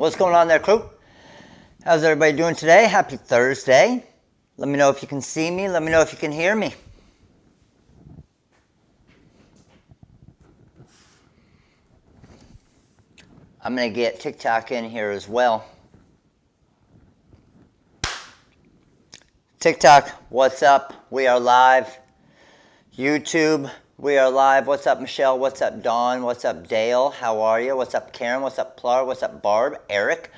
What's going on there, crew? How's everybody doing today? Happy Thursday. Let me know if you can see me. Let me know if you can hear me. I'm going to get TikTok in here as well. TikTok, what's up? We are live. YouTube, we are live. What's up, Michelle? What's up, Dawn? What's up, Dale? How are you? What's up, Karen? What's up, Plar? What's up, Barb? Eric?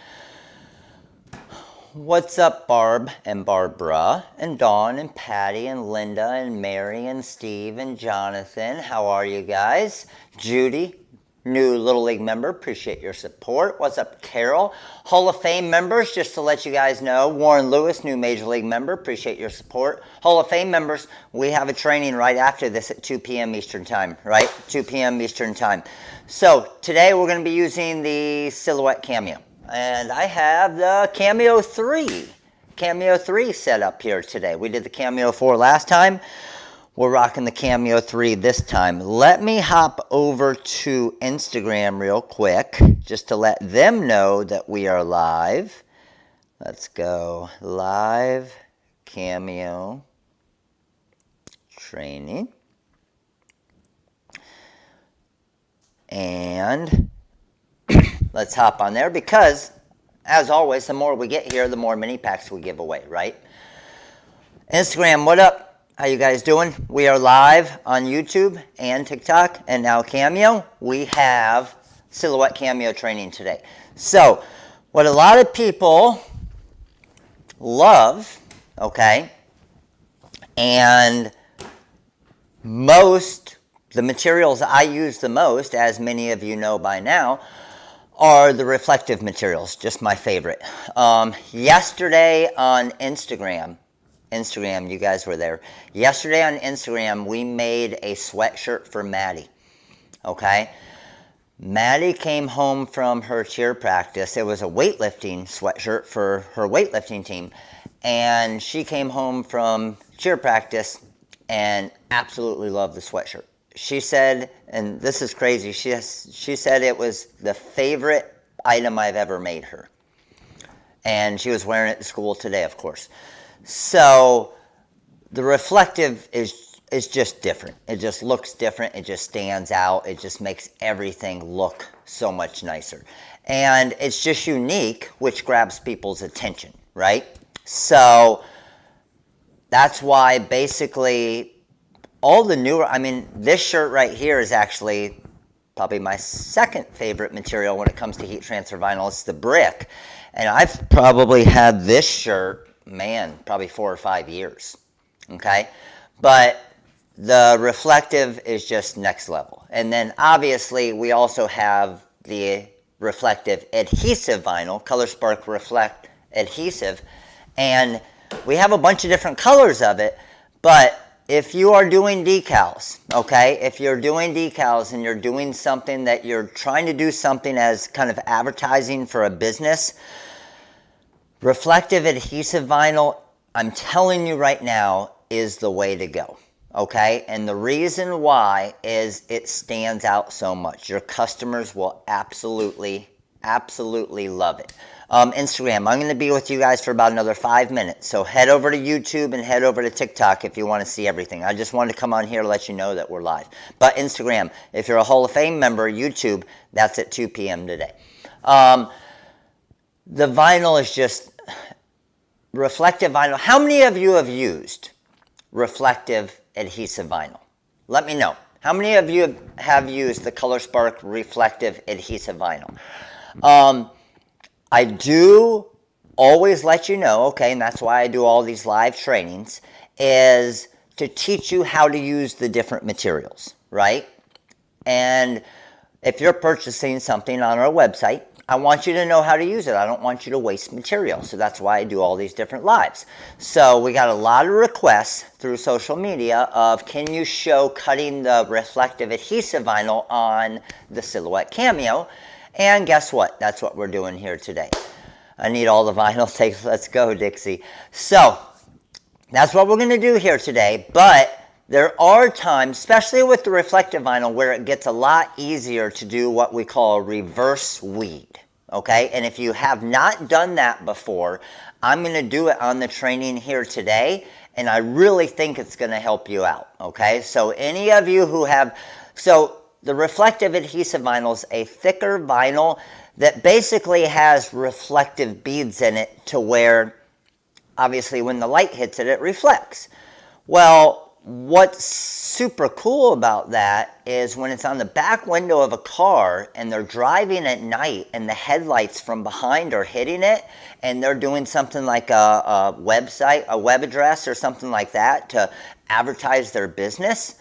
What's up, Barb and Barbara and Dawn and Patty and Linda and Mary and Steve and Jonathan? How are you guys? Judy, new Little League member, appreciate your support. What's up, Carol? Hall of Fame members, just to let you guys know, Warren Lewis, new Major League member, appreciate your support. Hall of Fame members, we have a training right after this at 2 p.m. Eastern Time, right? 2 p.m. Eastern Time. So today we're going to be using the Silhouette Cameo. And I have the Cameo 3. Cameo 3 set up here today. We did the Cameo 4 last time. We're rocking the Cameo 3 this time. Let me hop over to Instagram real quick just to let them know that we are live. Let's go live Cameo training. And let's hop on there because, as always, the more we get here, the more mini packs we give away, right? Instagram, what up? How you guys doing? We are live on YouTube and TikTok and now Cameo. We have Silhouette Cameo training today. So, what a lot of people love, okay, and the materials I use the most, as many of you know by now, are the reflective materials, just my favorite. Yesterday on Instagram, you guys were there. Yesterday on Instagram, we made a sweatshirt for Maddie, okay? Maddie came home from her cheer practice. It was a weightlifting sweatshirt for her weightlifting team, and she came home from cheer practice and absolutely loved the sweatshirt. She said, and this is crazy, she said it was the favorite item I've ever made her. And she was wearing it to school today, of course. So the reflective is just different. It just looks different. It just stands out. It just makes everything look so much nicer. And it's just unique, which grabs people's attention, right? So that's why basically all the newer, this shirt right here is actually probably my second favorite material when it comes to heat transfer vinyl. It's the brick. And I've probably had this shirt, probably 4 or 5 years, okay? But the reflective is just next level. And then obviously we also have the reflective adhesive vinyl, ColorSpark Reflect Adhesive, and we have a bunch of different colors of it, but if you are doing decals, okay, if you're doing decals and you're doing something that you're trying to do something as kind of advertising for a business, reflective adhesive vinyl, I'm telling you right now, is the way to go, okay? And the reason why is it stands out so much. Your customers will absolutely love it. Instagram, I'm going to be with you guys for about another 5 minutes. So head over to YouTube and head over to TikTok if you want to see everything. I just wanted to come on here to let you know that we're live. But Instagram, if you're a Hall of Fame member, YouTube, that's at 2 p.m. today. The vinyl is just reflective vinyl. How many of you have used reflective adhesive vinyl? Let me know. How many of you have used the ColorSpark reflective adhesive vinyl? I do always let you know, okay, and that's why I do all these live trainings, is to teach you how to use the different materials, right? And if you're purchasing something on our website, I want you to know how to use it. I don't want you to waste material. So that's why I do all these different lives. So we got a lot of requests through social media of, can you show cutting the reflective adhesive vinyl on the Silhouette Cameo? And guess what? That's what we're doing here today. I need all the vinyl. Let's go, Dixie. So that's what we're going to do here today. But there are times, especially with the reflective vinyl, where it gets a lot easier to do what we call reverse weed. okay? And if you have not done that before, I'm going to do it on the training here today, and I really think it's going to help you out, okay? So any of you who have, so the reflective adhesive vinyl is a thicker vinyl that basically has reflective beads in it to where, obviously, when the light hits it, it reflects. Well, what's super cool about that is when it's on the back window of a car and they're driving at night and the headlights from behind are hitting it and they're doing something like a website, a web address or something like that to advertise their business,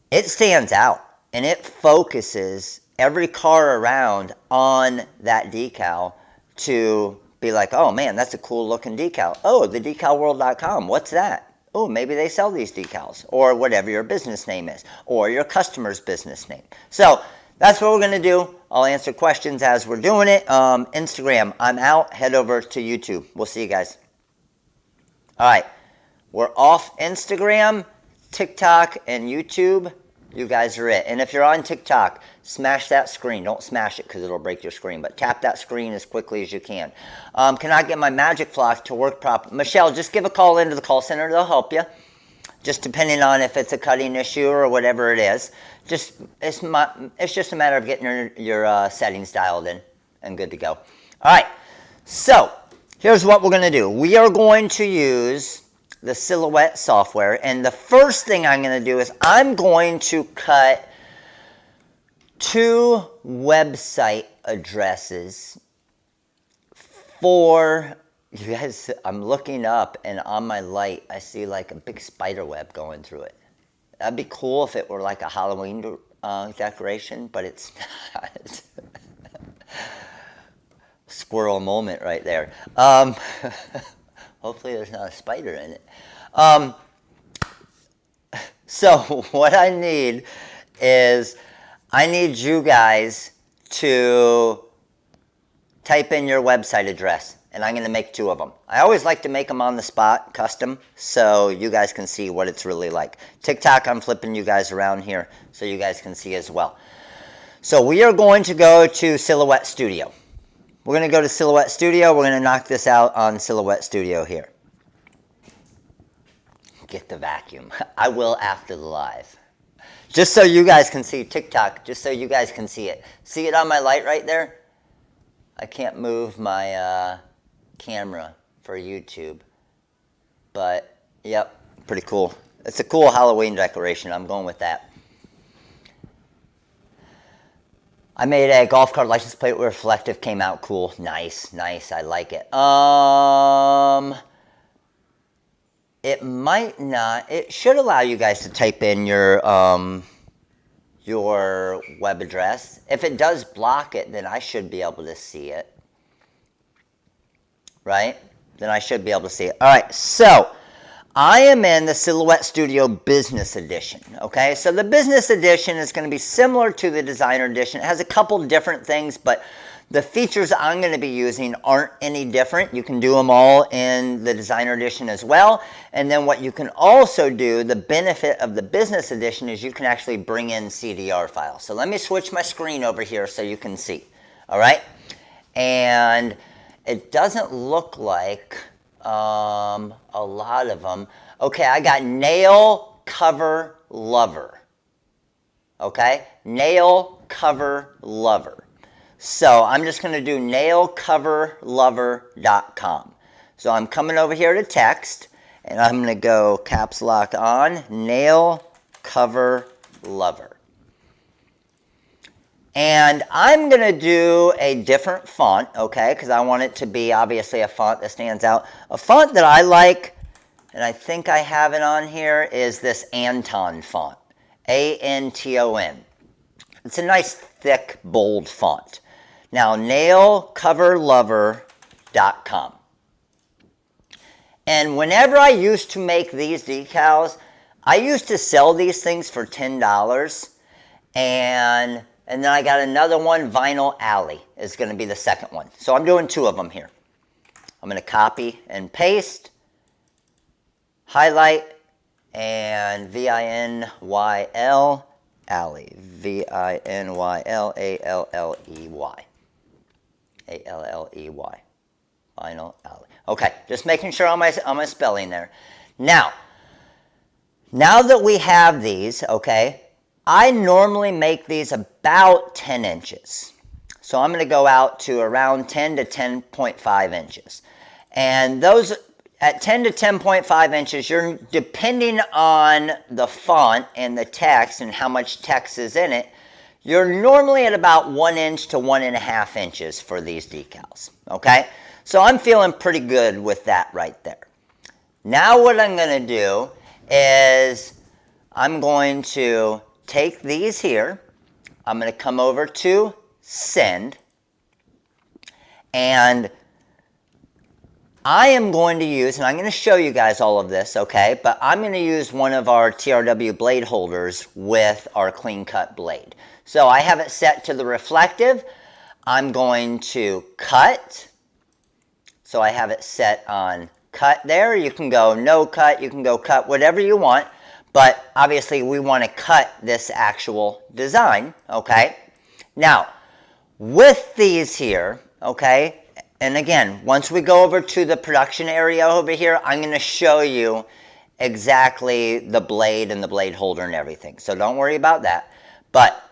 it stands out and it focuses every car around on that decal to be like, oh man, that's a cool looking decal. Oh, the decalworld.com, what's that? Oh, maybe they sell these decals, or whatever your business name is, or your customer's business name. So that's what we're going to do. I'll answer questions as we're doing it. Instagram, I'm out. Head over to YouTube. We'll see you guys. All right, we're off Instagram, TikTok, and YouTube. You guys are it. And if you're on TikTok, smash that screen. Don't smash it because it'll break your screen, but tap that screen as quickly as you can. Can I get my magic flock to work properly? Michelle, just give a call into the call center. They'll help you. Just depending on if it's a cutting issue or whatever it is. It's just a matter of getting your settings dialed in and good to go. All right. So here's what we're going to do. We are going to use the Silhouette software, and the first thing I'm going to do is I'm going to cut 2 website addresses for you guys. I'm looking up and on my light I see like a big spider web going through it. That'd be cool if it were like a Halloween decoration, but it's not. Squirrel moment right there. Hopefully there's not a spider in it. So what I need is I need you guys to type in your website address, and I'm going to make 2 of them. I always like to make them on the spot, custom, so you guys can see what it's really like. TikTok, I'm flipping you guys around here so you guys can see as well. So we are going to go to Silhouette Studio. We're going to go to Silhouette Studio. We're going to knock this out on Silhouette Studio here. Get the vacuum. I will after the live. Just so you guys can see TikTok, just so you guys can see it. See it on my light right there? I can't move my camera for YouTube. But, yep, pretty cool. It's a cool Halloween decoration. I'm going with that. I made a golf cart license plate with reflective, came out cool. Nice, nice, I like it. It might not, it should allow you guys to type in your web address. If it does block it, then I should be able to see it. Right? Then I should be able to see it. All right, so I am in the Silhouette Studio Business Edition, okay? So the Business Edition is going to be similar to the Designer Edition. It has a couple different things, but the features I'm going to be using aren't any different. You can do them all in the Designer Edition as well. And then what you can also do, the benefit of the Business Edition, is you can actually bring in CDR files. So let me switch my screen over here so you can see, all right? And it doesn't look like a lot of them. Okay, I got Nail Cover Lover. Okay, Nail Cover Lover. So I'm just going to do nailcoverlover.com. So I'm coming over here to text, and I'm going to go caps lock on, Nail Cover Lover. And I'm going to do a different font, okay, because I want it to be obviously a font that stands out. A font that I like, and I think I have it on here, is this Anton font, A-N-T-O-N. It's a nice, thick, bold font. Now, nailcoverlover.com. And whenever I used to make these decals, I used to sell these things for $10, and then I got another one, Vinyl Alley is going to be the second one. So I'm doing 2 of them here. I'm going to copy and paste, highlight, and V-I-N-Y-L, Alley, V-I-N-Y-L-A-L-L-E-Y. A-L-L-E-Y. Vinyl alley. Okay, just making sure on my spelling there. Now that we have these, okay, I normally make these about 10 inches. So I'm going to go out to around 10 to 10.5 inches. And those at 10 to 10.5 inches, you're depending on the font and the text and how much text is in it, you're normally at about 1 inch to 1.5 inches for these decals, okay? So I'm feeling pretty good with that right there. Now what I'm going to do is I'm going to take these here. I'm going to come over to Send. And I am going to use, and I'm going to show you guys all of this, okay? But I'm going to use one of our TRW blade holders with our clean cut blade. So I have it set to the reflective. I'm going to cut. So I have it set on cut there. You can go no cut, you can go cut, whatever you want. But obviously we want to cut this actual design, okay? Now, with these here, okay, and again, once we go over to the production area over here, I'm going to show you exactly the blade and the blade holder and everything. So don't worry about that. But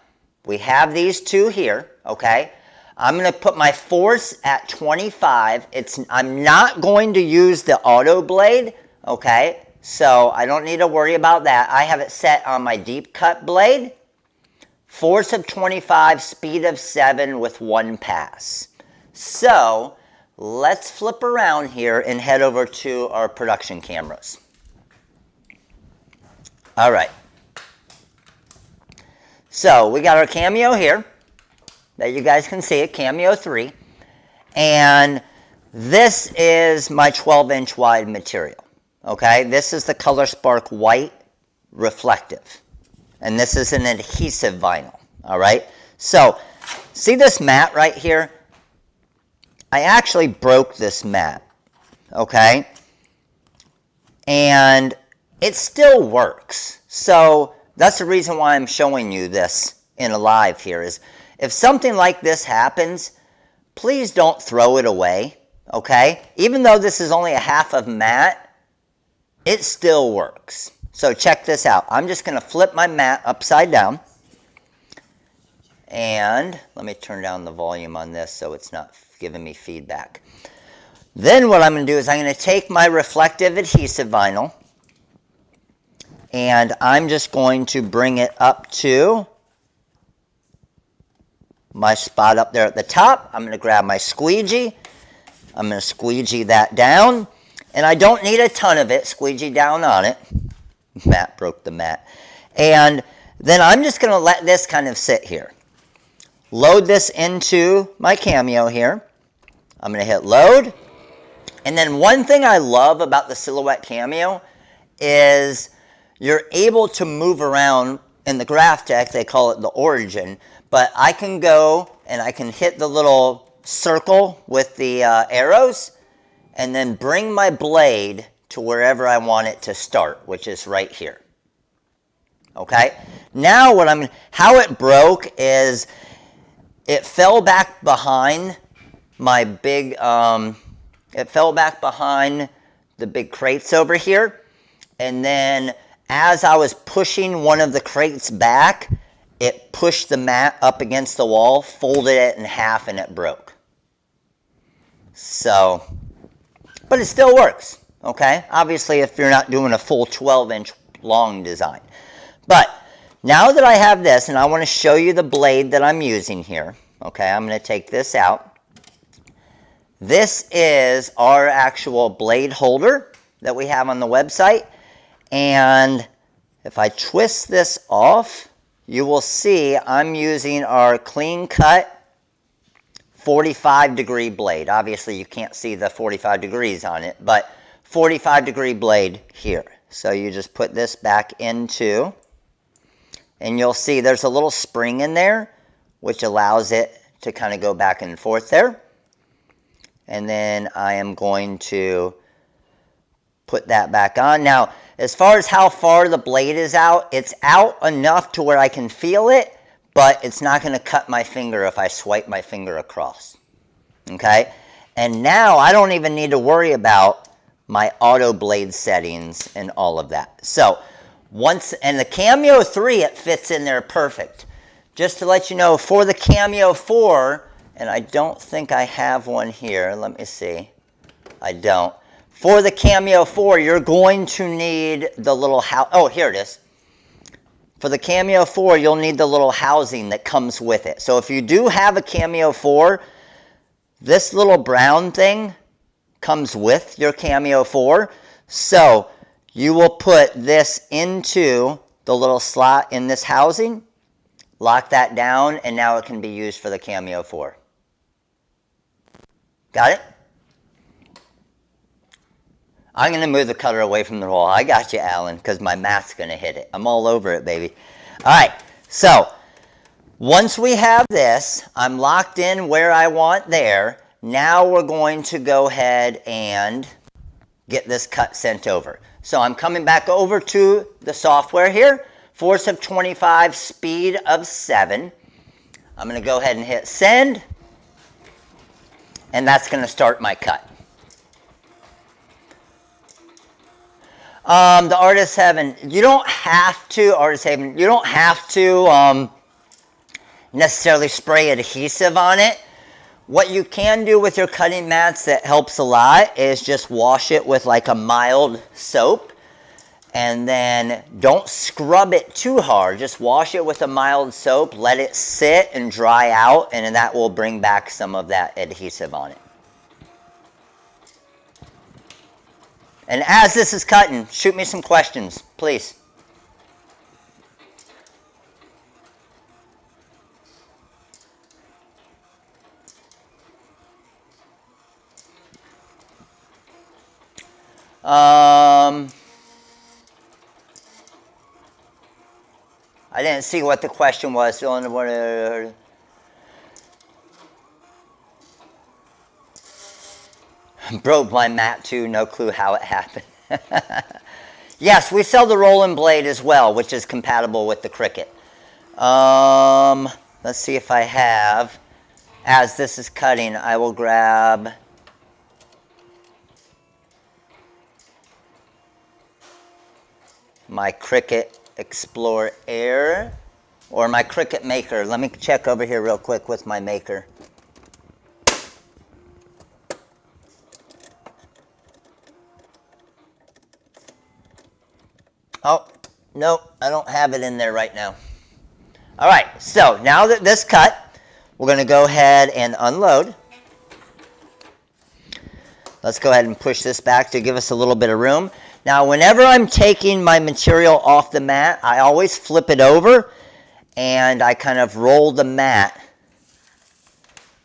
we have these two here, okay? I'm going to put my force at 25. I'm not going to use the auto blade, okay? So I don't need to worry about that. I have it set on my deep cut blade. Force of 25, speed of 7 with 1 pass. So let's flip around here and head over to our production cameras. All right. So we got our Cameo here that you guys can see it, Cameo 3. And this is my 12-inch wide material. Okay, this is the ColorSpark white reflective. And this is an adhesive vinyl, all right? So, see this mat right here? I actually broke this mat, okay? And it still works. So, that's the reason why I'm showing you this in a live here is if something like this happens, please don't throw it away, okay? Even though this is only a half of mat, it still works. So check this out. I'm just going to flip my mat upside down. And let me turn down the volume on this so it's not giving me feedback. Then what I'm going to do is I'm going to take my reflective adhesive vinyl. And I'm just going to bring it up to my spot up there at the top. I'm going to grab my squeegee. I'm going to squeegee that down. And I don't need a ton of it. Squeegee down on it. Matt broke the mat. And then I'm just going to let this kind of sit here. Load this into my Cameo here. I'm going to hit load. And then one thing I love about the Silhouette Cameo is you're able to move around. In the graph tech, they call it the origin. But I can go and I can hit the little circle with the arrows and then bring my blade to wherever I want it to start, which is right here. Okay? Now how it broke is it fell back behind my big, it fell back behind the big crates over here. And then as I was pushing one of the crates back, it pushed the mat up against the wall, folded it in half, and it broke. So, but it still works. Okay, obviously if you're not doing a full 12-inch long design. But now that I have this, and I want to show you the blade that I'm using here. Okay, I'm going to take this out. This is our actual blade holder that we have on the website. And if I twist this off, you will see I'm using our clean cut 45-degree blade. Obviously you can't see the 45 degrees on it, but 45-degree blade here. So you just put this back into, and you'll see there's a little spring in there, which allows it to kind of go back and forth there. And then I am going to put that back on. Now, as far as how far the blade is out, it's out enough to where I can feel it, but it's not going to cut my finger if I swipe my finger across. okay? And now I don't even need to worry about my auto blade settings and all of that. So and the Cameo 3, it fits in there perfect. Just to let you know, for the Cameo 4, and I don't think I have one here. Let me see. I don't. For the Cameo 4, you're going to need the little oh, here it is. For the Cameo 4, you'll need the little housing that comes with it. So if you do have a Cameo 4, this little brown thing comes with your Cameo 4. So you will put this into the little slot in this housing, lock that down, and now it can be used for the Cameo 4. Got it? I'm going to move the cutter away from the roll. I got you, Alan, because my mat's going to hit it. I'm all over it, baby. All right, so once we have this, I'm locked in where I want there. Now we're going to go ahead and get this cut sent over. So I'm coming back over to the software here. Force of 25, speed of 7. I'm going to go ahead and hit send. And that's going to start my cut. The Artist Haven, you don't have to, necessarily spray adhesive on it. What you can do with your cutting mats that helps a lot is just wash it with like a mild soap. And then don't scrub it too hard. Just wash it with a mild soap. Let it sit and dry out, and then that will bring back some of that adhesive on it. And as this is cutting, shoot me some questions, please. I didn't see what the question was. Broke my mat too, no clue how it happened. Yes, we sell the rolling blade as well, which is compatible with the Cricut. Let's see if I have. As this is cutting, I will grab my Cricut Explore Air or my Cricut Maker. Let me check over here real quick with my Maker. Oh, nope, I don't have it in there right now. All right, so now that this cut, we're going to go ahead and unload. Let's go ahead and push this back to give us a little bit of room. Now, whenever I'm taking my material off the mat, I always flip it over and I kind of roll the mat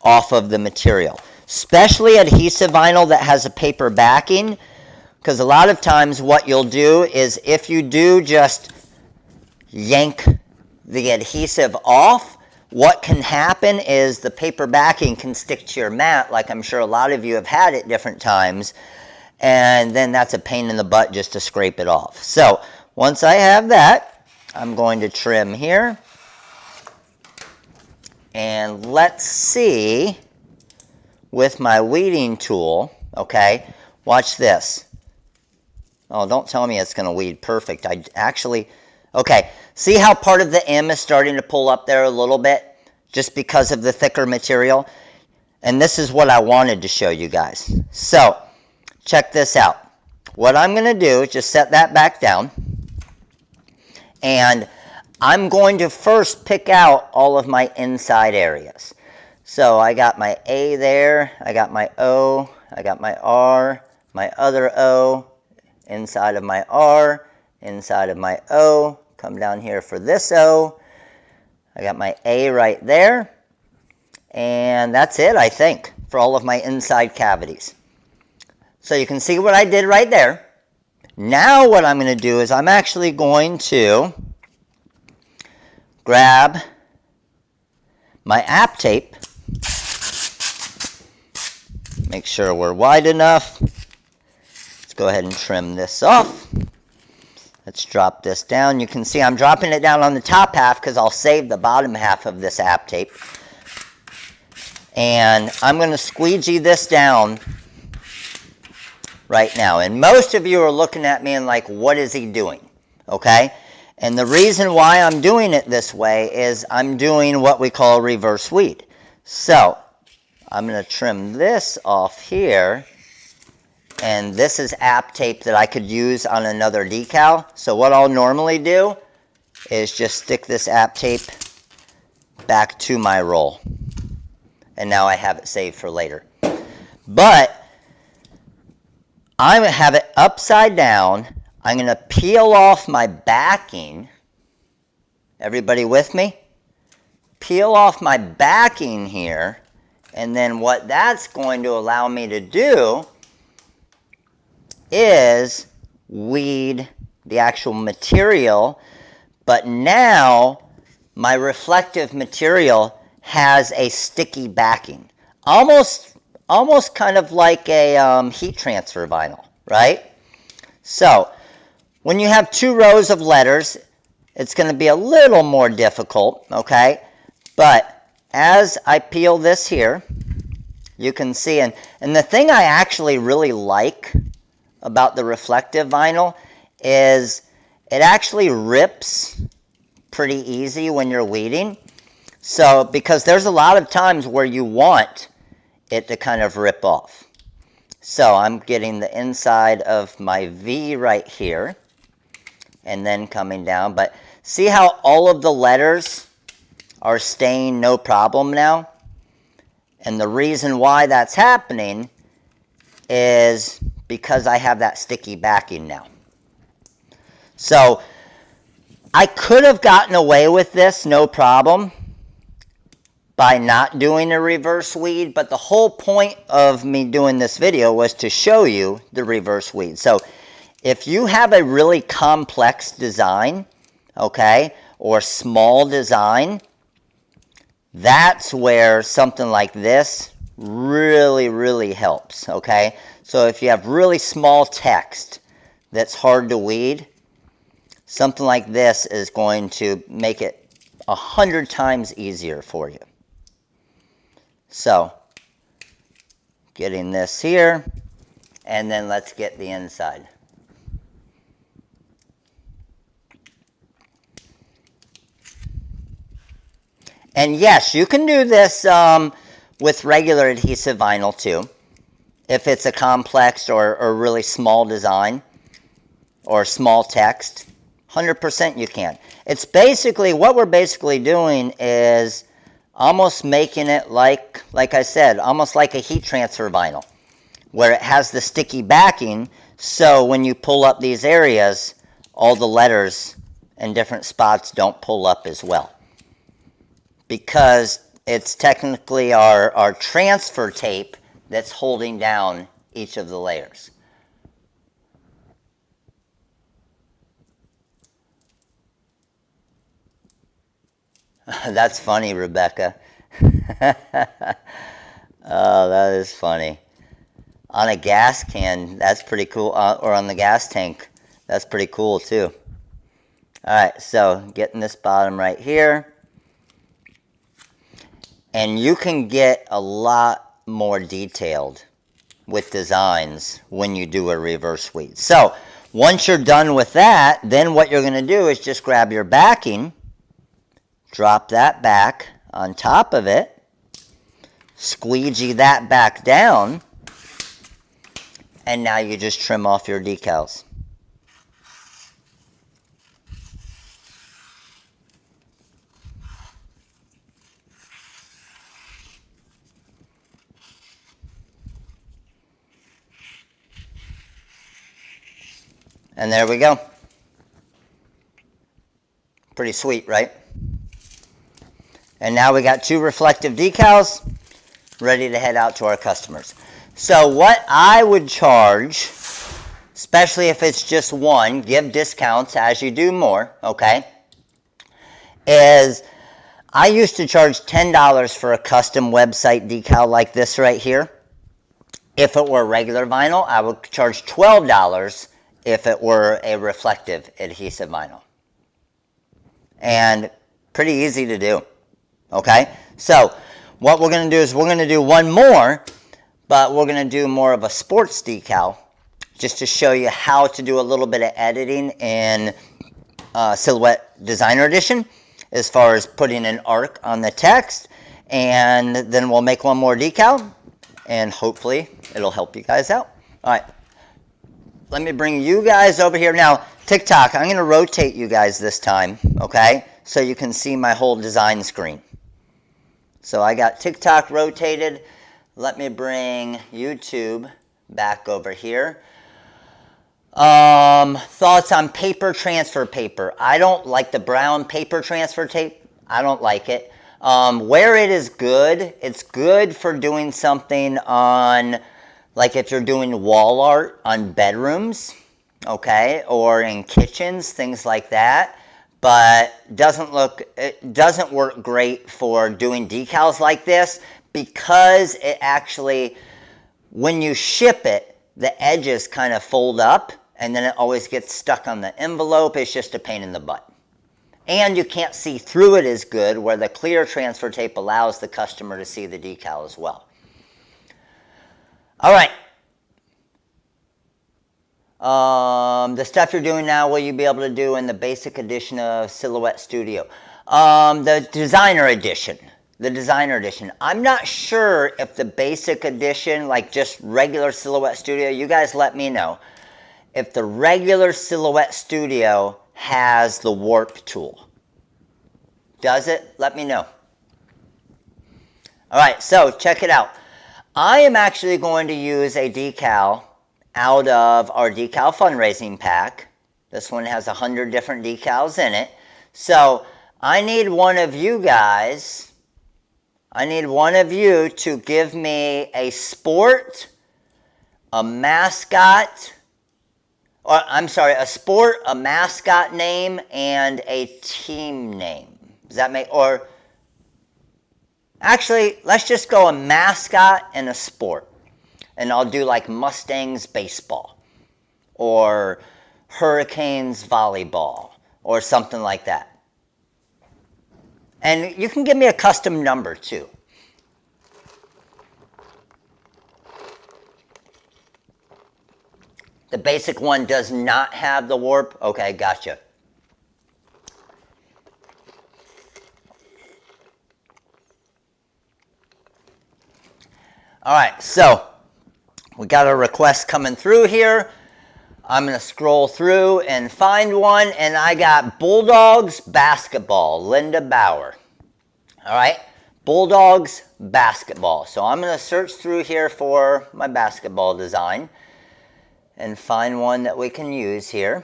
off of the material. Especially adhesive vinyl that has a paper backing, because a lot of times what you'll do is if you do just yank the adhesive off, what can happen is the paper backing can stick to your mat, like I'm sure a lot of you have had at different times, and then that's a pain in the butt just to scrape it off. So once I have that, I'm going to trim here. And let's see with my weeding tool, okay, watch this. Oh, don't tell me it's going to weed perfect. I actually, okay, see how part of the M is starting to pull up there a little bit just because of the thicker material? And this is what I wanted to show you guys. So, check this out. What I'm going to do is just set that back down. And I'm going to first pick out all of my inside areas. So, I got my A there, I got my O, I got my R, my other O, inside of my R, inside of my O, come down here for this O. I got my A right there. And that's it, I think, for all of my inside cavities. So you can see what I did right there. Now what I'm going to do is I'm actually going to grab my app tape. Make sure we're wide enough. Go ahead and trim this off. Let's drop this down. You can see I'm dropping it down on the top half because I'll save the bottom half of this app tape. And I'm going to squeegee this down right now. And most of you are looking at me and like, what is he doing? Okay? And the reason why I'm doing it this way is I'm doing what we call reverse weed. So I'm going to trim this off here. And this is app tape that I could use on another decal. So what I'll normally do is just stick this app tape back to my roll. And now I have it saved for later. But I'm going to have it upside down. I'm going to peel off my backing. Everybody with me? Peel off my backing here. And then what that's going to allow me to do is weed the actual material. But now my reflective material has a sticky backing. Almost kind of like a heat transfer vinyl, right? So when you have 2 rows of letters, it's going to be a little more difficult, okay? But as I peel this here, you can see, and the thing I actually really like about the reflective vinyl is it actually rips pretty easy when you're weeding. So, because there's a lot of times where you want it to kind of rip off. So I'm getting the inside of my V right here and then coming down. But see how all of the letters are staying no problem now? And the reason why that's happening is because I have that sticky backing now. So I could have gotten away with this, no problem, by not doing a reverse weed, but the whole point of me doing this video was to show you the reverse weed. So if you have a really complex design, okay, or small design, that's where something like this really helps, okay? So if you have really small text that's hard to weed, something like this is going to make it 100 times easier for you. So, getting this here, and then let's get the inside. And yes, you can do this with regular adhesive vinyl too, if it's a complex or really small design or small text. 100% you can. It's basically, what we're basically doing is almost making it like I said, almost like a heat transfer vinyl, where it has the sticky backing, so when you pull up these areas, all the letters in different spots don't pull up as well. Because it's technically our transfer tape that's holding down each of the layers. That's funny, Rebecca. Oh, that is funny. On a gas can, that's pretty cool. Or on the gas tank, that's pretty cool too. Alright, so getting this bottom right here. And you can get a lot more detailed with designs when you do a reverse weed. So, once you're done with that, then what you're going to do is just grab your backing, drop that back on top of it, squeegee that back down, and now you just trim off your decals. And there we go. Pretty sweet, right? And now we got 2 reflective decals ready to head out to our customers. So what I would charge, especially if it's just one, give discounts as you do more, okay, is I used to charge $10 for a custom website decal like this right here. If it were regular vinyl, I would charge $12 if it were a reflective adhesive vinyl. And pretty easy to do, okay? So what we're going to do is we're going to do one more, but we're going to do more of a sports decal, just to show you how to do a little bit of editing in Silhouette Designer Edition, as far as putting an arc on the text. And then we'll make one more decal, and hopefully it'll help you guys out. All right, let me bring you guys over here. Now, TikTok, I'm going to rotate you guys this time, okay, so you can see my whole design screen. So I got TikTok rotated. Let me bring YouTube back over here. Thoughts on paper transfer paper. I don't like the brown paper transfer tape. I don't like it. Where it is good, it's good for doing something on, like if you're doing wall art on bedrooms, okay, or in kitchens, things like that. But it doesn't work great for doing decals like this, because it actually, when you ship it, the edges kind of fold up, and then it always gets stuck on the envelope. It's just a pain in the butt. And you can't see through it as good, where the clear transfer tape allows the customer to see the decal as well. All right. The stuff you're doing now, will you be able to do in the basic edition of Silhouette Studio? The designer edition. The designer edition. I'm not sure if the basic edition, like just regular Silhouette Studio, you guys let me know. If the regular Silhouette Studio has the warp tool. Does it? Let me know. All right, so check it out. I am actually going to use a decal out of our decal fundraising pack. This one has 100 different decals in it. So I need one of you guys, I need one of you to give me a sport, a mascot, or I'm sorry, a sport, a mascot name, and a team name. Does that make, or actually, let's just go a mascot and a sport. And I'll do like Mustangs baseball, or Hurricanes volleyball, or something like that. And you can give me a custom number too. The basic one does not have the warp? Okay, gotcha. All right, so we got a request coming through here. I'm going to scroll through and find one, and I got Bulldogs basketball, Linda Bauer. All right, Bulldogs basketball. So I'm going to search through here for my basketball design and find one that we can use here.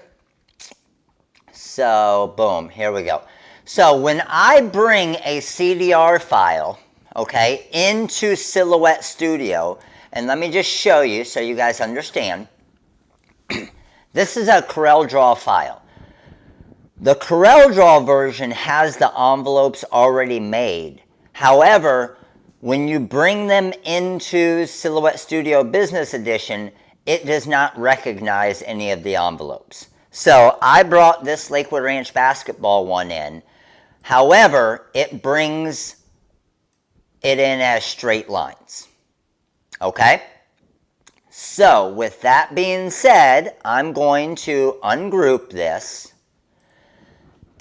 So, boom, here we go. So when I bring a CDR file, okay, into Silhouette Studio, and let me just show you so you guys understand. This is a CorelDRAW file. The CorelDRAW version has the envelopes already made. However, when you bring them into Silhouette Studio Business Edition, it does not recognize any of the envelopes. So I brought this Lakewood Ranch basketball one in. However, it brings it in as straight lines. Okay? So with that being said, I'm going to ungroup this.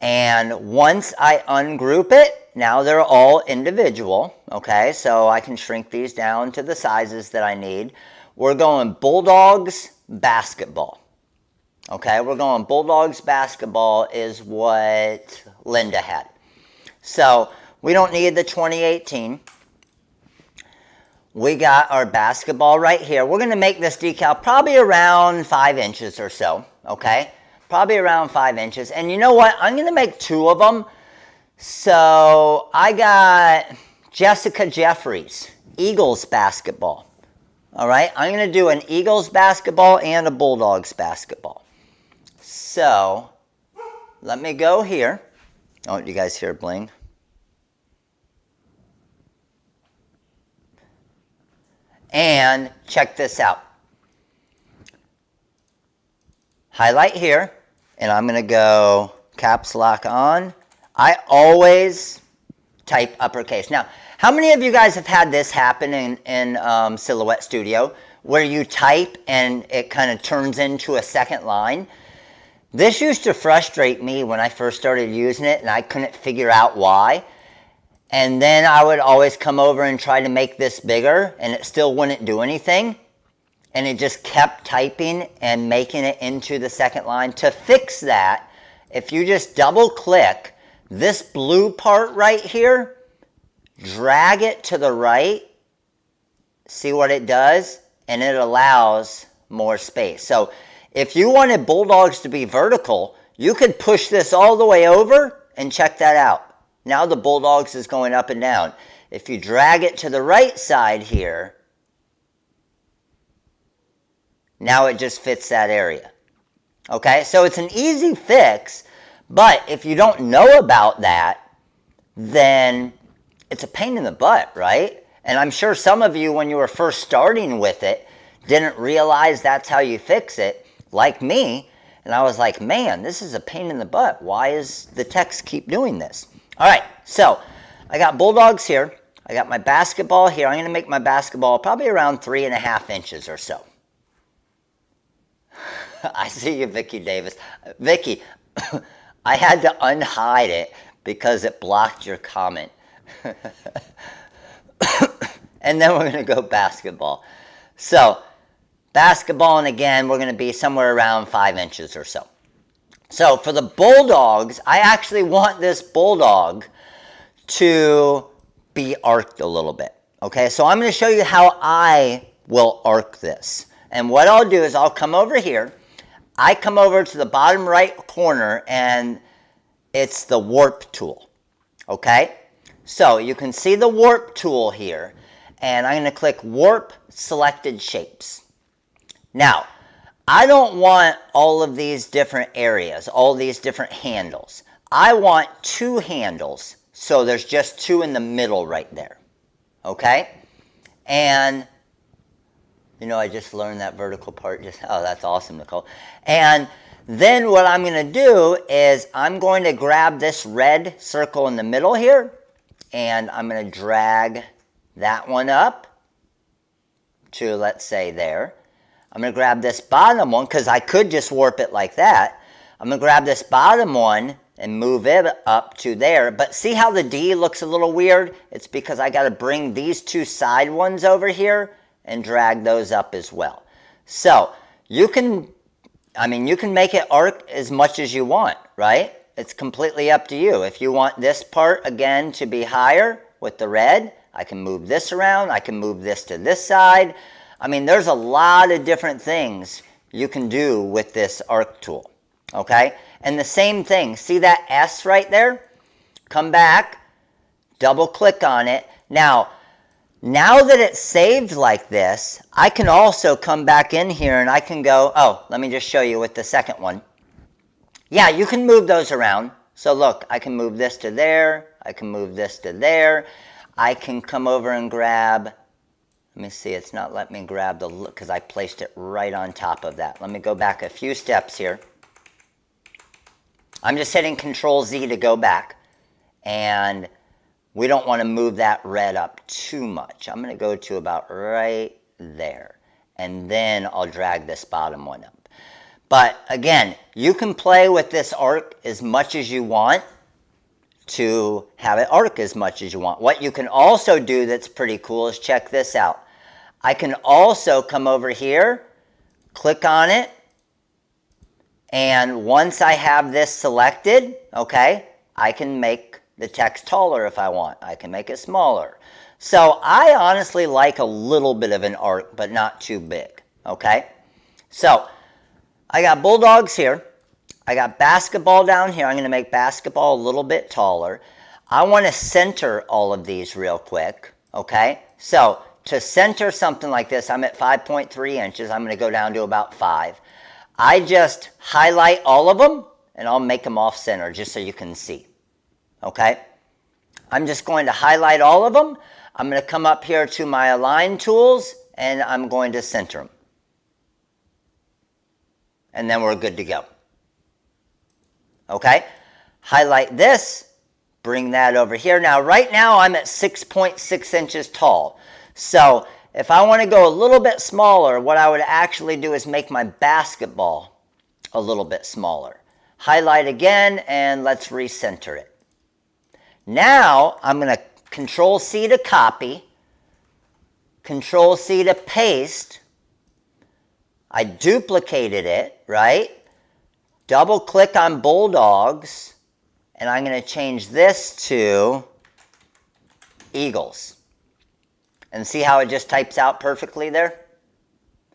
And once I ungroup it, now they're all individual. Okay? So I can shrink these down to the sizes that I need. We're going Bulldogs basketball. Okay, we're going Bulldogs basketball is what Linda had. So we don't need the 2018. We got our basketball right here. We're going to make this decal probably around 5 inches or so. Okay, probably around 5 inches. And you know what? I'm going to make 2 of them. So I got Jessica Jeffries, Eagles basketball. All right, I'm going to do an Eagles basketball and a Bulldogs basketball. So, let me go here. Oh, you guys hear bling? And check this out. Highlight here, and I'm going to go caps lock on. I always type uppercase. Now, How many of you guys have had this happen in Silhouette Studio, where you type and it kind of turns into a second line? This used to frustrate me when I first started using it, and I couldn't figure out why. And then I would always come over and try to make this bigger, and it still wouldn't do anything. And it just kept typing and making it into the second line. To fix that, if you just double click this blue part right here, drag it to the right, see what it does, and it allows more space. So if you wanted bulldogs to be vertical, you could push this all the way over and check that out. Now the bulldogs is going up and down. If you drag it to the right side here, now it just fits that area. Okay, so it's an easy fix, but if you don't know about that, then it's a pain in the butt, right? And I'm sure some of you, when you were first starting with it, didn't realize that's how you fix it, like me. And I was like, man, this is a pain in the butt. Why does the text keep doing this? All right, so I got bulldogs here. I got my basketball here. I'm going to make my basketball probably around 3.5 inches or so. I see you, Vicky Davis. Vicky, I had to unhide it because it blocked your comment. And then we're going to go basketball. So, basketball, and again, we're going to be somewhere around 5 inches or so. So, for the bulldogs, I actually want this bulldog to be arced a little bit. Okay, so I'm going to show you how I will arc this. And what I'll do is I'll come over here. I come over to the bottom right corner, and it's the warp tool. Okay? So you can see the warp tool here, and I'm going to click warp selected shapes. Now, I don't want all of these different areas, all these different handles. I want 2 handles, so there's just 2 in the middle right there. Okay? And you know, I just learned that vertical part. Oh, that's awesome, Nicole. And then what I'm going to do is I'm going to grab this red circle in the middle here, and I'm going to drag that one up to, let's say, there. I'm going to grab this bottom one, because I could just warp it like that. I'm going to grab this bottom one and move it up to there. But see how the D looks a little weird? It's because I got to bring these 2 side ones over here and drag those up as well. So you can, you can make it arc as much as you want, right? It's completely up to you. If you want this part, again, to be higher with the red, I can move this around. I can move this to this side. There's a lot of different things you can do with this arc tool, okay? And the same thing, see that S right there? Come back, double click on it. Now that it's saved like this, I can also come back in here and I can go, oh, let me just show you with the second one. Yeah, you can move those around. So look, I can move this to there. I can move this to there. I can come over and grab, let me see, it's not letting me grab the, because I placed it right on top of that. Let me go back a few steps here. I'm just hitting Control Z to go back. And we don't want to move that red up too much. I'm going to go to about right there. And then I'll drag this bottom one up. But again, you can play with this arc as much as you want to have it arc as much as you want. What you can also do that's pretty cool is check this out. I can also come over here, click on it, and once I have this selected, okay, I can make the text taller if I want. I can make it smaller. So I honestly like a little bit of an arc, but not too big, okay? So I got bulldogs here. I got basketball down here. I'm going to make basketball a little bit taller. I want to center all of these real quick, okay? So to center something like this, I'm at 5.3 inches. I'm going to go down to about 5. I just highlight all of them, and I'll make them off center just so you can see. Okay, I'm just going to highlight all of them. I'm going to come up here to my align tools, and I'm going to center them. And then we're good to go. Okay, highlight this, bring that over here. Now, right now, I'm at 6.6 inches tall. So if I want to go a little bit smaller, what I would actually do is make my basketball a little bit smaller. Highlight again, and let's recenter it. Now, I'm going to Control-C to copy, Control-C to paste. I duplicated it, right? Double-click on Bulldogs, and I'm going to change this to Eagles. And see how it just types out perfectly there?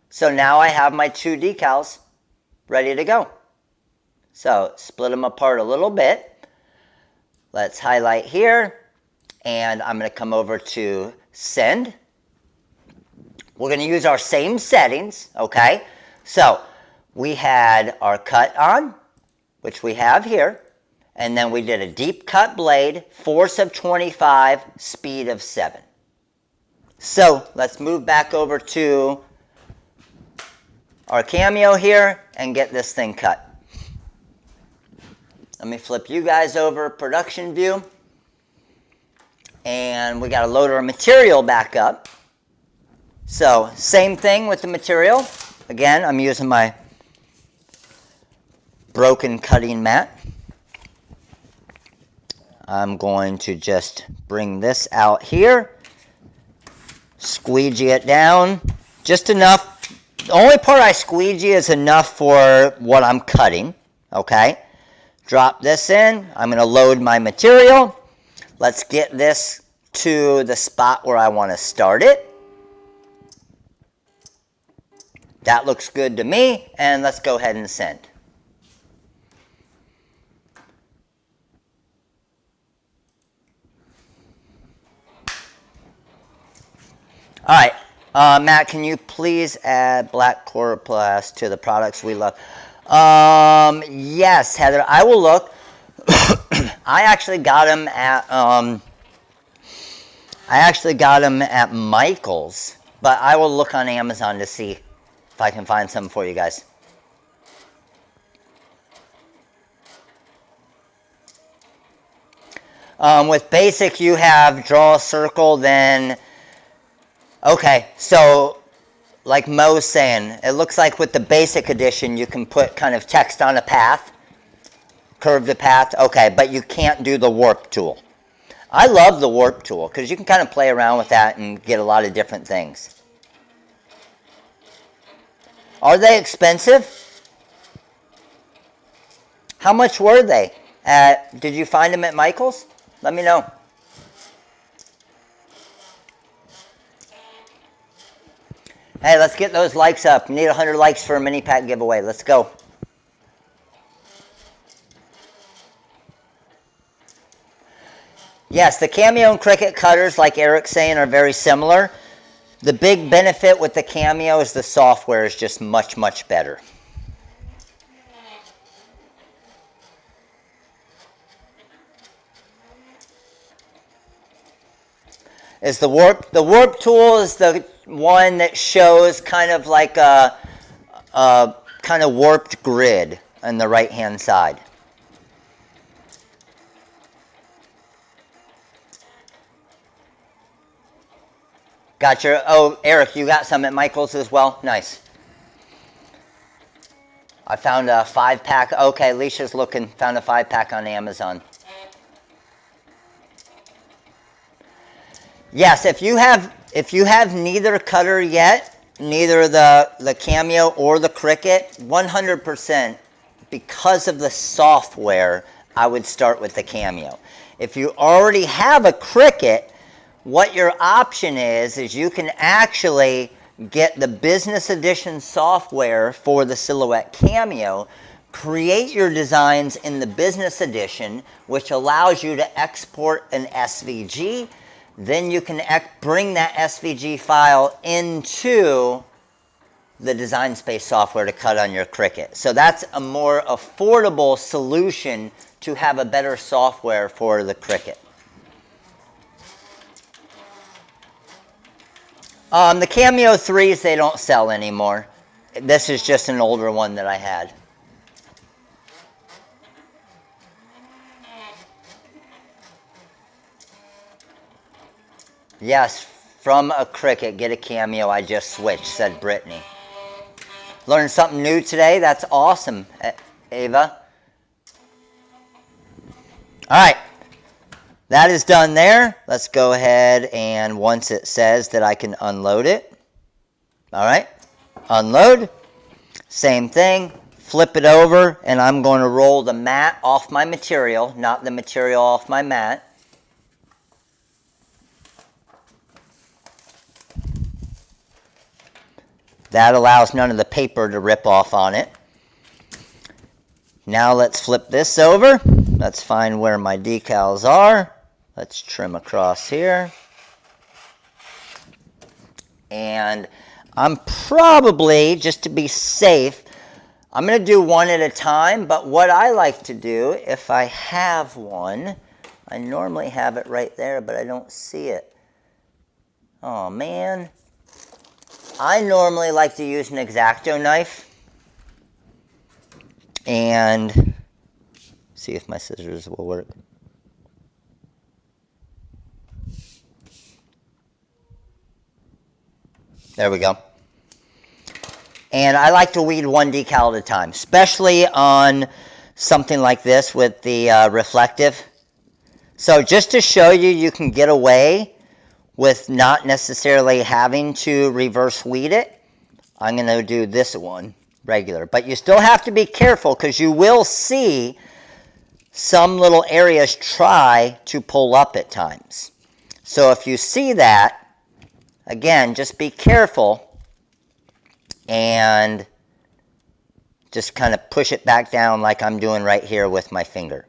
So now I have my 2 decals ready to go. So split them apart a little bit. Let's highlight here. And I'm going to come over to Send. We're going to use our same settings, okay? So we had our cut on, which we have here. And then we did a deep cut blade, force of 25, speed of 7. So let's move back over to our Cameo here and get this thing cut. Let me flip you guys over production view. And we got to load our material back up. So same thing with the material. Again, I'm using my broken cutting mat. I'm going to just bring this out here. Squeegee it down. Just enough. The only part I squeegee is enough for what I'm cutting. Okay. Drop this in. I'm going to load my material. Let's get this to the spot where I want to start it. That looks good to me, and let's go ahead and send. All right, Matt, can you please add black chloroplast to the products we love? Yes, Heather, I will look. I actually got them at Michael's, but I will look on Amazon to see if I can find some for you guys. With basic, you have draw a circle, then, okay, so like Mo's saying, it looks like with the basic edition, you can put kind of text on a path, curve the path, okay, but you can't do the warp tool. I love the warp tool because you can kind of play around with that and get a lot of different things. Are they expensive? How much were they? Did you find them at Michael's? Let me know. Hey, let's get those likes up. We need 100 likes for a mini pack giveaway. Let's go. Yes, the Cameo and Cricut cutters, like Eric's saying, are very similar. The big benefit with the Cameo is the software is just much, much better. Is the warp tool is the one that shows kind of like a kind of warped grid on the right hand side. Gotcha. Oh, Eric, you got some at Michael's as well? Nice. I found a 5-pack. Okay, Alicia's looking. Found a 5-pack on Amazon. Yes, if you have neither cutter yet, neither the Cameo or the Cricut, 100%, because of the software, I would start with the Cameo. If you already have a Cricut, what your option is you can actually get the business edition software for the Silhouette Cameo, create your designs in the business edition, which allows you to export an SVG. Then you can bring that SVG file into the Design Space software to cut on your Cricut. So that's a more affordable solution to have a better software for the Cricut. The Cameo 3s, they don't sell anymore. This is just an older one that I had. Yes, from a Cricut, get a Cameo. I just switched, said Brittany. Learned something new today. That's awesome, Ava. All right. That is done there. Let's go ahead and once it says that I can unload it. All right. Unload. Same thing. Flip it over, and I'm going to roll the mat off my material, not the material off my mat. That allows none of the paper to rip off on it. Now let's flip this over. Let's find where my decals are. Let's trim across here. And I'm probably, just to be safe, I'm going to do one at a time, but what I like to do, if I have one, I normally have it right there, but I don't see it. Oh, man. I normally like to use an X-Acto knife and see if my scissors will work. There we go. And I like to weed one decal at a time, especially on something like this with the reflective. So just to show you, you can get away with not necessarily having to reverse weed it. I'm going to do this one regular. But you still have to be careful because you will see some little areas try to pull up at times. So if you see that, again, just be careful and just kind of push it back down like I'm doing right here with my finger.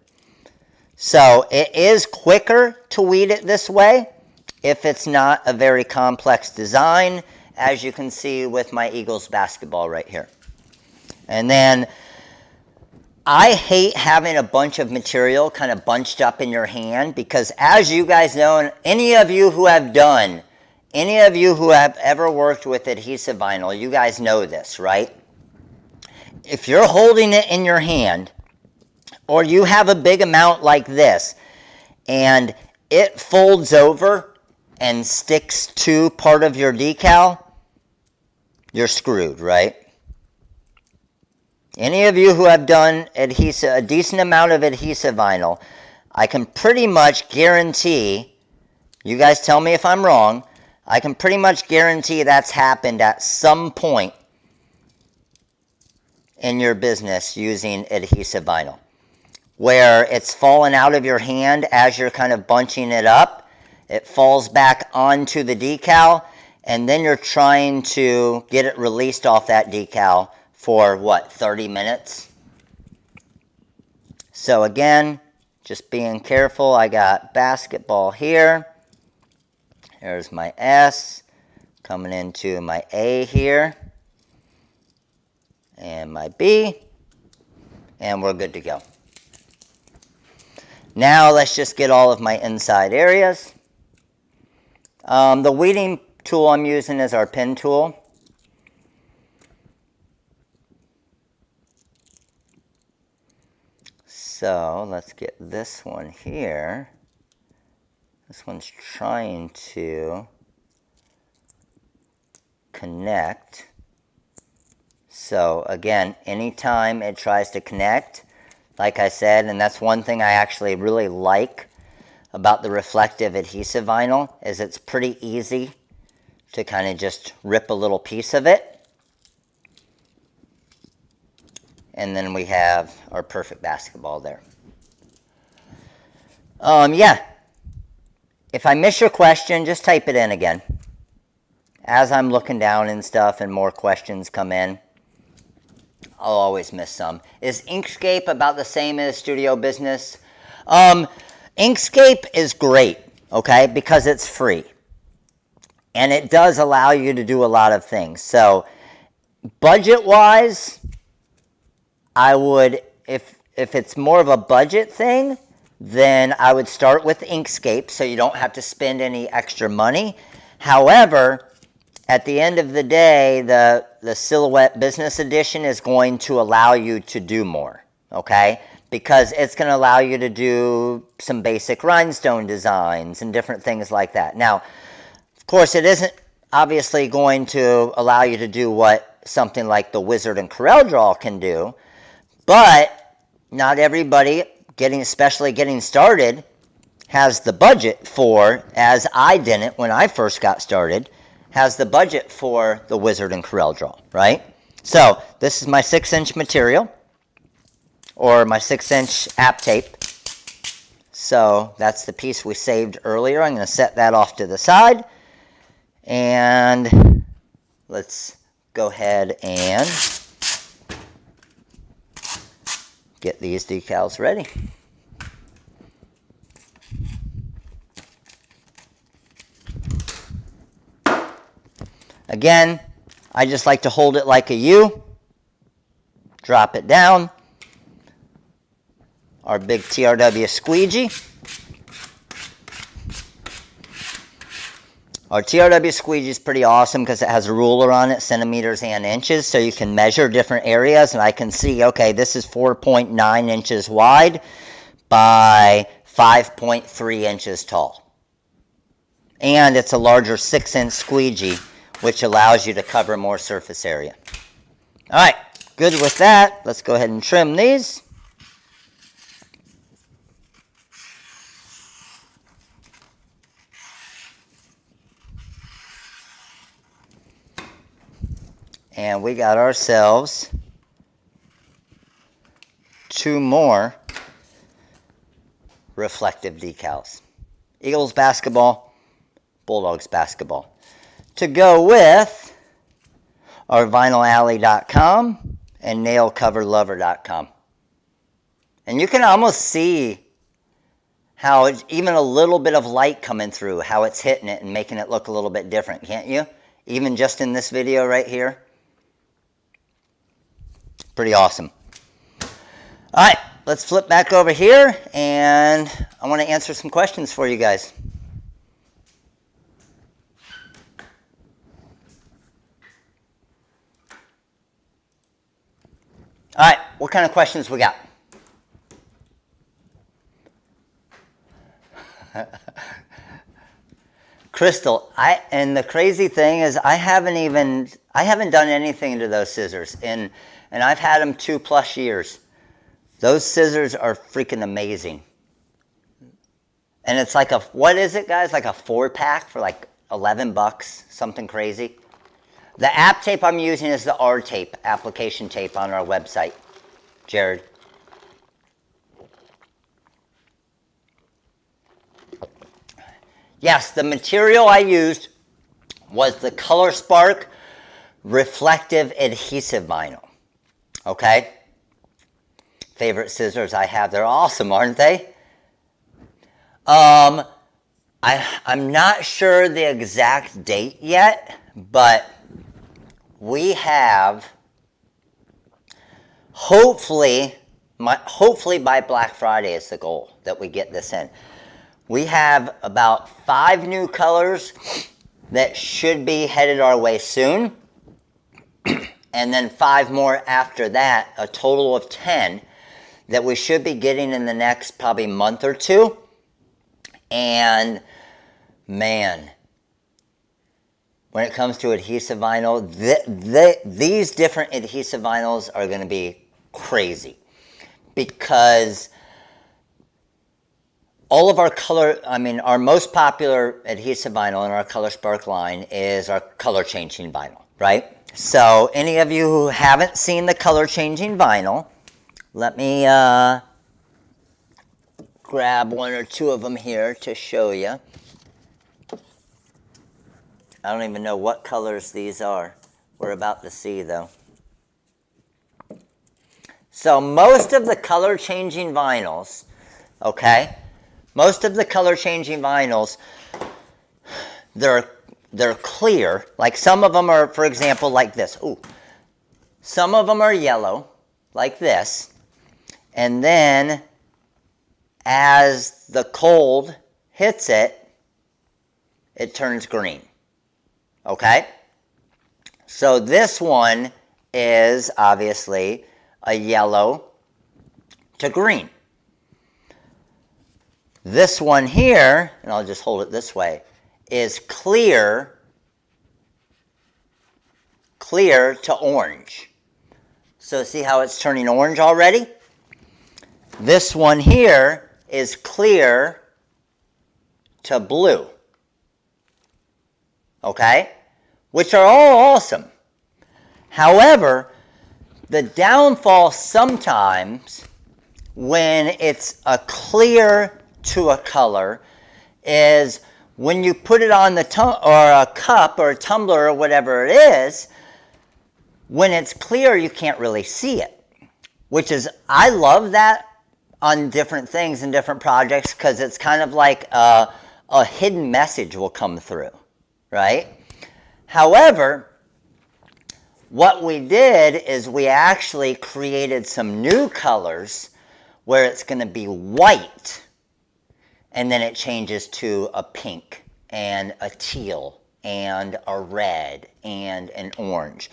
So it is quicker to weed it this way if it's not a very complex design, as you can see with my Eagles basketball right here. And then I hate having a bunch of material kind of bunched up in your hand because, as you guys know, and any of you who have ever worked with adhesive vinyl, you guys know this, right? If you're holding it in your hand, or you have a big amount like this, and it folds over and sticks to part of your decal, you're screwed, right? Any of you who have done a decent amount of adhesive vinyl, I can pretty much guarantee, you guys tell me if I'm wrong, I can pretty much guarantee that's happened at some point in your business using adhesive vinyl, where it's fallen out of your hand as you're kind of bunching it up. It falls back onto the decal, and then you're trying to get it released off that decal for, what, 30 minutes? So again, just being careful. I got basketball here. There's my S, coming into my A here, and my B, and we're good to go. Now let's just get all of my inside areas. The weeding tool I'm using is our pen tool. So let's get this one here. This one's trying to connect. So again, anytime it tries to connect, like I said, and that's one thing I actually really like about the reflective adhesive vinyl, is it's pretty easy to kind of just rip a little piece of it. And then we have our perfect basketball there. Yeah. If I miss your question, just type it in again. As I'm looking down and stuff and more questions come in, I'll always miss some. Is Inkscape about the same as Studio Business? Inkscape is great, okay, because it's free. And it does allow you to do a lot of things. So budget-wise, I would, if it's more of a budget thing, then I would start with Inkscape so you don't have to spend any extra money. However, at the end of the day, the Silhouette Business Edition is going to allow you to do more, okay? Because it's going to allow you to do some basic rhinestone designs and different things like that. Now, Of course, it isn't obviously going to allow you to do what something like the Wizard and CorelDRAW can do, but not everybody, especially getting started, has the budget for, as I didn't when I first got started, has the budget for the Wizard and CorelDRAW, right? So this is my 6-inch material, or my 6-inch app tape. So that's the piece we saved earlier. I'm going to set that off to the side. And let's go ahead and get these decals ready. Again, I just like to hold it like a U, drop it down, our big TRW squeegee. Our TRW squeegee is pretty awesome because it has a ruler on it, centimeters and inches, so you can measure different areas, and I can see, okay, this is 4.9 inches wide by 5.3 inches tall. And it's a larger 6-inch squeegee, which allows you to cover more surface area. All right, good with that. Let's go ahead and trim these. And we got ourselves 2 more reflective decals. Eagles basketball, Bulldogs basketball. To go with our vinylalley.com and nailcoverlover.com. And you can almost see how it's even a little bit of light coming through, how it's hitting it and making it look a little bit different, can't you? Even just in this video right here. Pretty awesome. All right, let's flip back over here, and I want to answer some questions for you guys. All right, what kind of questions we got? Crystal, and the crazy thing is I haven't done anything to those scissors, and I've had them 2+ years. Those scissors are freaking amazing. And it's like what is it, guys? Like a 4-pack for like $11, something crazy. The app tape I'm using is the R tape, application tape on our website, Jared. Yes, the material I used was the ColorSpark Reflective Adhesive Vinyl. Okay? Favorite scissors I have. They're awesome, aren't they? I'm not sure the exact date yet, but we have hopefully by Black Friday is the goal that we get this in. We have about 5 new colors that should be headed our way soon. And then 5 more after that, a total of 10 that we should be getting in the next probably month or 2. And man, when it comes to adhesive vinyl, these different adhesive vinyls are going to be crazy because all of our most popular adhesive vinyl in our ColorSpark line is our color changing vinyl, right? So any of you who haven't seen the color changing vinyl, let me grab 1 or 2 of them here to show you. I don't even know what colors these are. We're about to see though. So most of the color changing vinyls, okay, most of the color changing vinyls, they're clear. Like some of them are, for example, like this. Ooh. Some of them are yellow, like this. And then as the cold hits it, it turns green. Okay? So this one is obviously a yellow to green. This one here, and I'll just hold it this way, is clear to orange. So see how it's turning orange already? This one here is clear to blue. Okay? Which are all awesome. However, the downfall sometimes when it's a clear to a color is when you put it on the or a cup or a tumbler or whatever it is, when it's clear you can't really see it. Which is, I love that on different things and different projects because it's kind of like a hidden message will come through, right? However, what we did is we actually created some new colors where it's going to be white and then it changes to a pink and a teal and a red and an orange.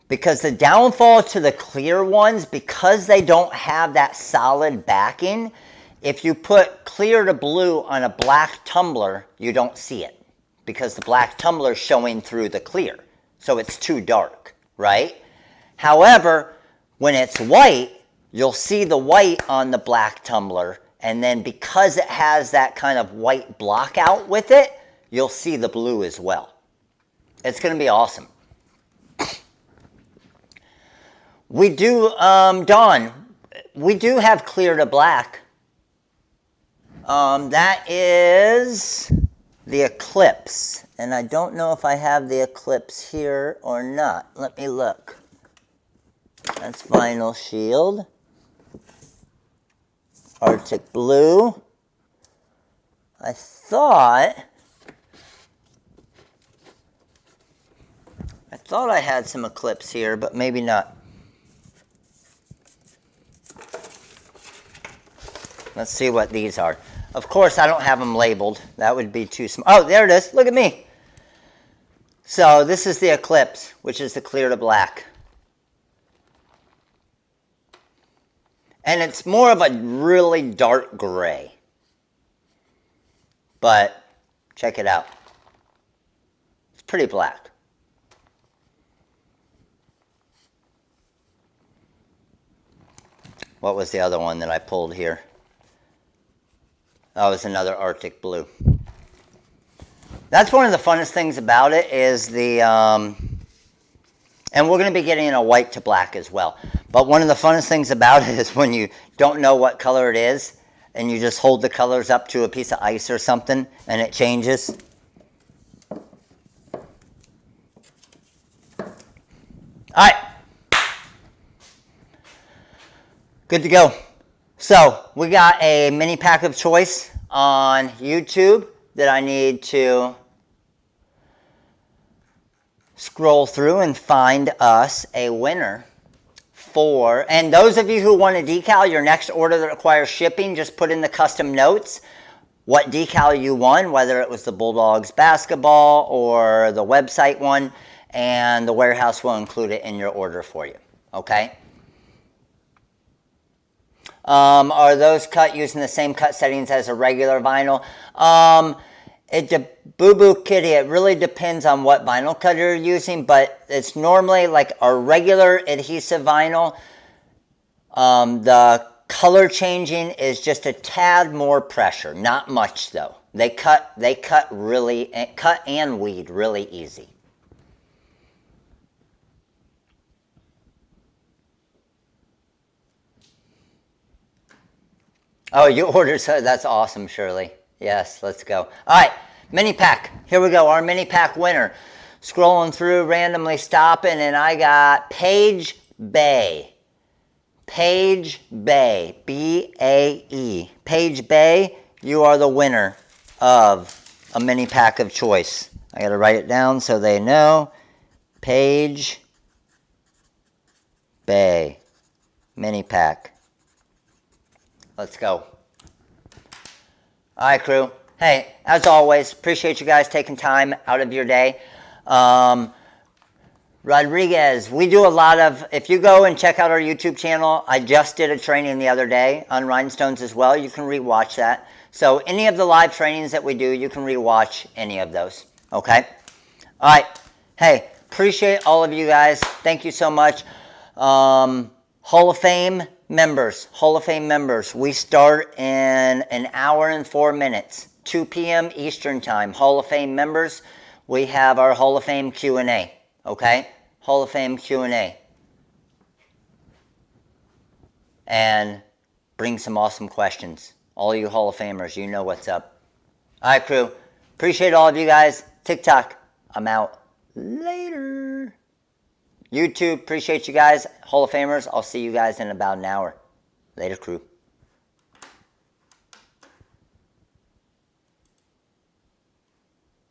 Because the downfall to the clear ones, because they don't have that solid backing, if you put clear to blue on a black tumbler, you don't see it because the black tumbler is showing through the clear. So it's too dark, right? However, when it's white, you'll see the white on the black tumbler, and then because it has that kind of white block out with it, you'll see the blue as well. It's going to be awesome. We do, Dawn, we do have clear to black. That is the Eclipse, and I don't know if I have the Eclipse here or not. Let me look. That's Vinyl Shield. Arctic Blue. I thought I had some Eclipse here, but maybe not. Let's see what these are. Of course, I don't have them labeled. That would be too small. Oh, there it is. Look at me. So this is the Eclipse, which is the clear to black. And it's more of a really dark gray. But check it out. It's pretty black. What was the other one that I pulled here? That was another Arctic Blue. That's one of the funnest things about it is the, and we're going to be getting in a white to black as well. But one of the funnest things about it is when you don't know what color it is, and you just hold the colors up to a piece of ice or something, and it changes. All right. Good to go. So we got a mini pack of choice on YouTube that I need to scroll through and find us a winner for. And those of you who want a decal, your next order that requires shipping, just put in the custom notes what decal you won, whether it was the Bulldogs basketball or the website one, and the warehouse will include it in your order for you. Okay? Are those cut using the same cut settings as a regular vinyl? Boo Boo Kitty, it really depends on what vinyl cutter you're using, but it's normally like a regular adhesive vinyl. The color changing is just a tad more pressure, not much though. They cut and weed really easy. Oh, you ordered, so that's awesome, Shirley. Yes, let's go. All right, mini pack. Here we go, our mini pack winner. Scrolling through, randomly stopping, and I got Paige Bay. Paige Bay, B-A-E. Paige Bay, you are the winner of a mini pack of choice. I got to write it down so they know. Paige Bay, mini pack. Let's go. All right, crew. Hey, as always, appreciate you guys taking time out of your day. Rodriguez, we do a lot of, if you go and check out our YouTube channel, I just did a training the other day on rhinestones as well. You can rewatch that. So any of the live trainings that we do, you can rewatch any of those. Okay? All right. Hey, appreciate all of you guys. Thank you so much. Hall of Fame members. Hall of Fame members. We start in an hour and 4 minutes. 2 p.m. Eastern Time. Hall of Fame members, we have our Hall of Fame Q&A. Okay? Hall of Fame Q&A. And bring some awesome questions. All you Hall of Famers, you know what's up. All right, crew. Appreciate all of you guys. TikTok, I'm out. Later. YouTube, appreciate you guys. Hall of Famers, I'll see you guys in about an hour. Later, crew.